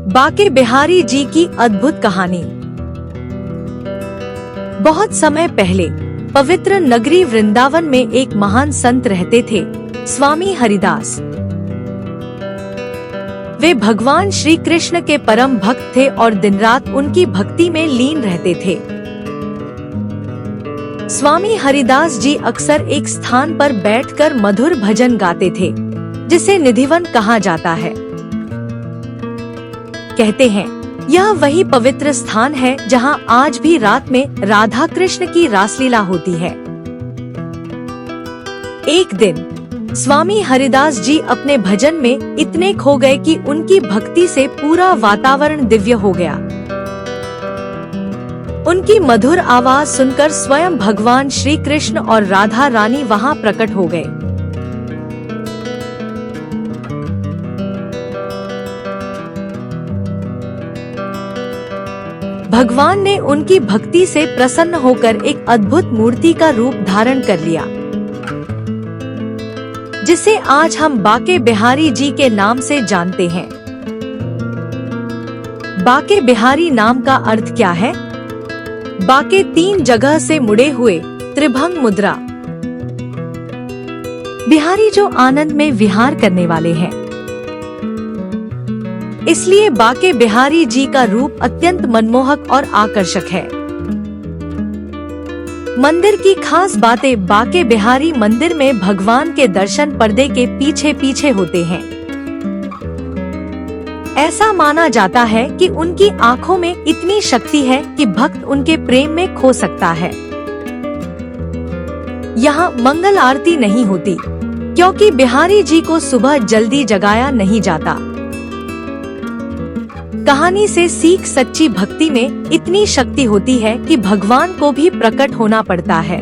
बाके बिहारी जी की अद्भुत कहानी। बहुत समय पहले पवित्र नगरी वृंदावन में एक महान संत रहते थे, स्वामी हरिदास। वे भगवान श्री कृष्ण के परम भक्त थे और दिन रात उनकी भक्ति में लीन रहते थे। स्वामी हरिदास जी अक्सर एक स्थान पर बैठकर मधुर भजन गाते थे, जिसे निधिवन कहा जाता है। कहते हैं, यह वही पवित्र स्थान है जहां आज भी रात में राधा कृष्ण की रासलीला होती है। एक दिन स्वामी हरिदास जी अपने भजन में इतने खो गए कि उनकी भक्ति से पूरा वातावरण दिव्य हो गया। उनकी मधुर आवाज सुनकर स्वयं भगवान श्री कृष्ण और राधा रानी वहां प्रकट हो गए। भगवान ने उनकी भक्ति से प्रसन्न होकर एक अद्भुत मूर्ति का रूप धारण कर लिया, जिसे आज हम बाके बिहारी जी के नाम से जानते हैं। बाके बिहारी नाम का अर्थ क्या है? बाके 3 जगह से मुड़े हुए, त्रिभंग मुद्रा। बिहारी जो आनंद में विहार करने वाले हैं, इसलिए बाके बिहारी जी का रूप अत्यंत मनमोहक और आकर्षक है। मंदिर की खास बातें। बाके बिहारी मंदिर में भगवान के दर्शन पर्दे के पीछे पीछे होते हैं। ऐसा माना जाता है कि उनकी आंखों में इतनी शक्ति है कि भक्त उनके प्रेम में खो सकता है। यहाँ मंगल आरती नहीं होती, क्योंकि बिहारी जी को सुबह जल्दी जगाया नहीं जाता। कहानी से सीख, सच्ची भक्ति में इतनी शक्ति होती है कि भगवान को भी प्रकट होना पड़ता है।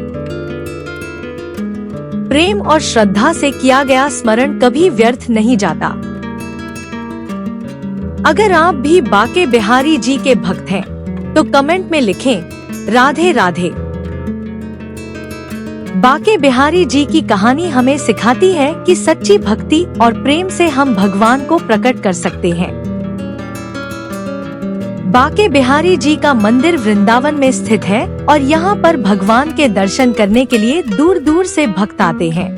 प्रेम और श्रद्धा से किया गया स्मरण कभी व्यर्थ नहीं जाता। अगर आप भी बाके बिहारी जी के भक्त हैं, तो कमेंट में लिखें, राधे राधे। बाके बिहारी जी की कहानी हमें सिखाती है कि सच्ची भक्ति और प्रेम से हम भगवान को प्रकट कर सकते हैं। बाके बिहारी जी का मंदिर वृंदावन में स्थित है और यहाँ पर भगवान के दर्शन करने के लिए दूर दूर से भक्त आते हैं।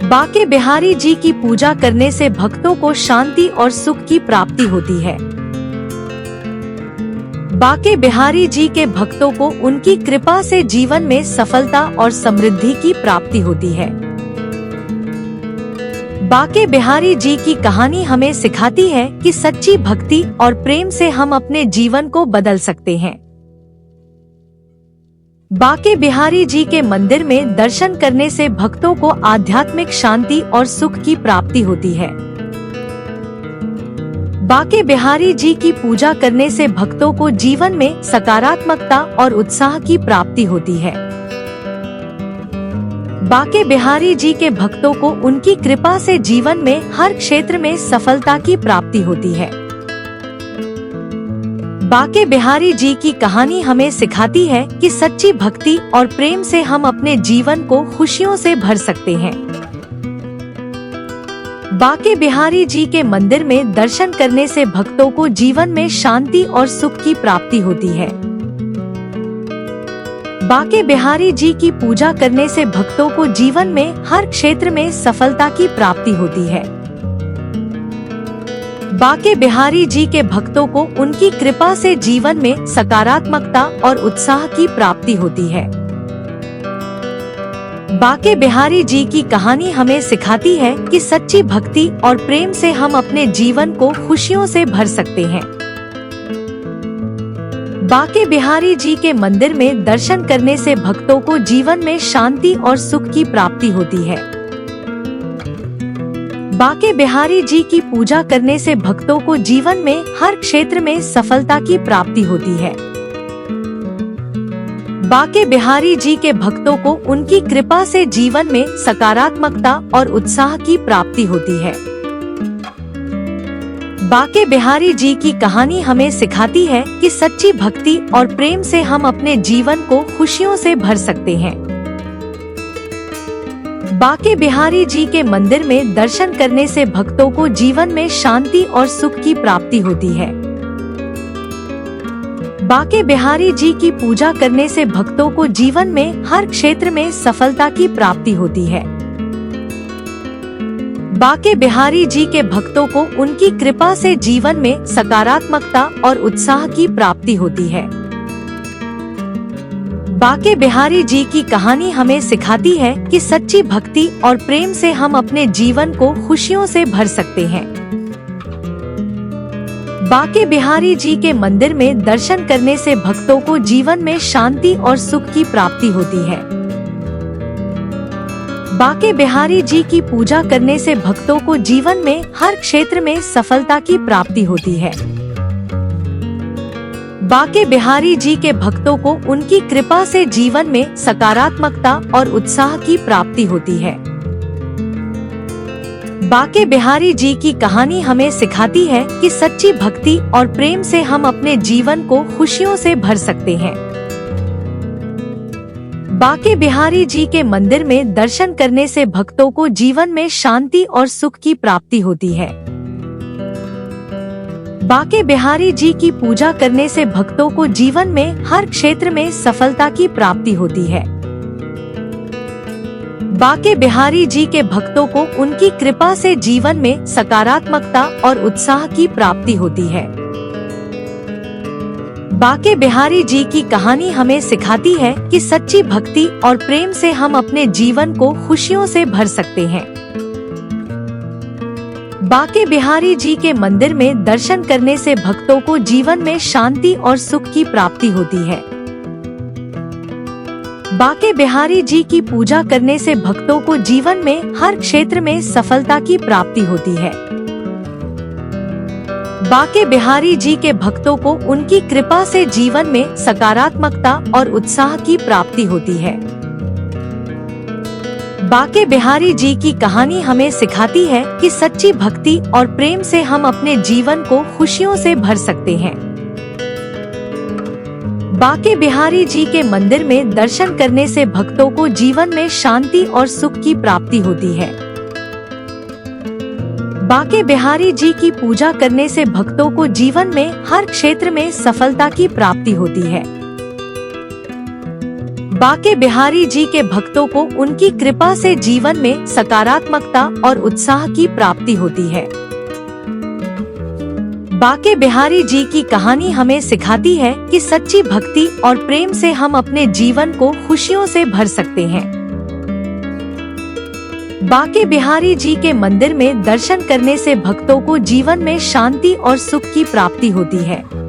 बाके बिहारी जी की पूजा करने से भक्तों को शांति और सुख की प्राप्ति होती है। बाके बिहारी जी के भक्तों को उनकी कृपा से जीवन में सफलता और समृद्धि की प्राप्ति होती है। बाके बिहारी जी की कहानी हमें सिखाती है कि सच्ची भक्ति और प्रेम से हम अपने जीवन को बदल सकते हैं। बाके बिहारी जी के मंदिर में दर्शन करने से भक्तों को आध्यात्मिक शांति और सुख की प्राप्ति होती है। बाके बिहारी जी की पूजा करने से भक्तों को जीवन में सकारात्मकता और उत्साह की प्राप्ति होती है। बाके बिहारी जी के भक्तों को उनकी कृपा से जीवन में हर क्षेत्र में सफलता की प्राप्ति होती है। बाके बिहारी जी की कहानी हमें सिखाती है कि सच्ची भक्ति और प्रेम से हम अपने जीवन को खुशियों से भर सकते हैं। बाके बिहारी जी के मंदिर में दर्शन करने से भक्तों को जीवन में शांति और सुख की प्राप्ति होती है। बाके बिहारी जी की पूजा करने से भक्तों को जीवन में हर क्षेत्र में सफलता की प्राप्ति होती है। बाके बिहारी जी के भक्तों को उनकी कृपा से जीवन में सकारात्मकता और उत्साह की प्राप्ति होती है। बाके बिहारी जी की कहानी हमें सिखाती है कि सच्ची भक्ति और प्रेम से हम अपने जीवन को खुशियों से भर सकते हैं। बाके बिहारी जी के मंदिर में दर्शन करने से भक्तों को जीवन में शांति और सुख की प्राप्ति होती है। बाके बिहारी जी की पूजा करने से भक्तों को जीवन में हर क्षेत्र में सफलता की प्राप्ति होती है। बाके बिहारी जी के भक्तों को उनकी कृपा से जीवन में सकारात्मकता और उत्साह की प्राप्ति होती है। बाके बिहारी जी की कहानी हमें सिखाती है कि सच्ची भक्ति और प्रेम से हम अपने जीवन को खुशियों से भर सकते हैं। बांके बिहारी जी के मंदिर में दर्शन करने से भक्तों को जीवन में शांति और सुख की प्राप्ति होती है। बांके बिहारी जी की पूजा करने से भक्तों को जीवन में हर क्षेत्र में सफलता की प्राप्ति होती है। बांके बिहारी जी के भक्तों को उनकी कृपा से जीवन में सकारात्मकता और उत्साह की प्राप्ति होती है। बांके बिहारी जी की कहानी हमें सिखाती है कि सच्ची भक्ति और प्रेम से हम अपने जीवन को खुशियों से भर सकते हैं। बांके बिहारी जी के मंदिर में दर्शन करने से भक्तों को जीवन में शांति और सुख की प्राप्ति होती है। बांके बिहारी जी की पूजा करने से भक्तों को जीवन में हर क्षेत्र में सफलता की प्राप्ति होती है। बांके बिहारी जी के भक्तों को उनकी कृपा से जीवन में सकारात्मकता और उत्साह की प्राप्ति होती है। बांके बिहारी जी की कहानी हमें सिखाती है कि सच्ची भक्ति और प्रेम से हम अपने जीवन को खुशियों से भर सकते हैं। बांके बिहारी जी के मंदिर में दर्शन करने से भक्तों को जीवन में शांति और सुख की प्राप्ति होती है। बांके बिहारी जी की पूजा करने से भक्तों को जीवन में हर क्षेत्र में सफलता की प्राप्ति होती है। बांके बिहारी जी के भक्तों को उनकी कृपा से जीवन में सकारात्मकता और उत्साह की प्राप्ति होती है। बांके बिहारी जी की कहानी हमें सिखाती है कि सच्ची भक्ति और प्रेम से हम अपने जीवन को खुशियों से भर सकते हैं। बांके बिहारी जी के मंदिर में दर्शन करने से भक्तों को जीवन में शांति और सुख की प्राप्ति होती है। बांके बिहारी जी की पूजा करने से भक्तों को जीवन में हर क्षेत्र में सफलता की प्राप्ति होती है। बांके बिहारी जी के भक्तों को उनकी कृपा से जीवन में सकारात्मकता और उत्साह की प्राप्ति होती है। बांके बिहारी जी की कहानी हमें सिखाती है कि सच्ची भक्ति और प्रेम से हम अपने जीवन को खुशियों से भर सकते हैं। बांके बिहारी जी के मंदिर में दर्शन करने से भक्तों को जीवन में शांति और सुख की प्राप्ति होती है। बांके बिहारी जी की पूजा करने से भक्तों को जीवन में हर क्षेत्र में सफलता की प्राप्ति होती है। बांके बिहारी जी के भक्तों को उनकी कृपा से जीवन में सकारात्मकता और उत्साह की प्राप्ति होती है। बांके बिहारी जी की कहानी हमें सिखाती है कि सच्ची भक्ति और प्रेम से हम अपने जीवन को खुशियों से भर सकते हैं। बांके बिहारी जी के मंदिर में दर्शन करने से भक्तों को जीवन में शांति और सुख की प्राप्ति होती है।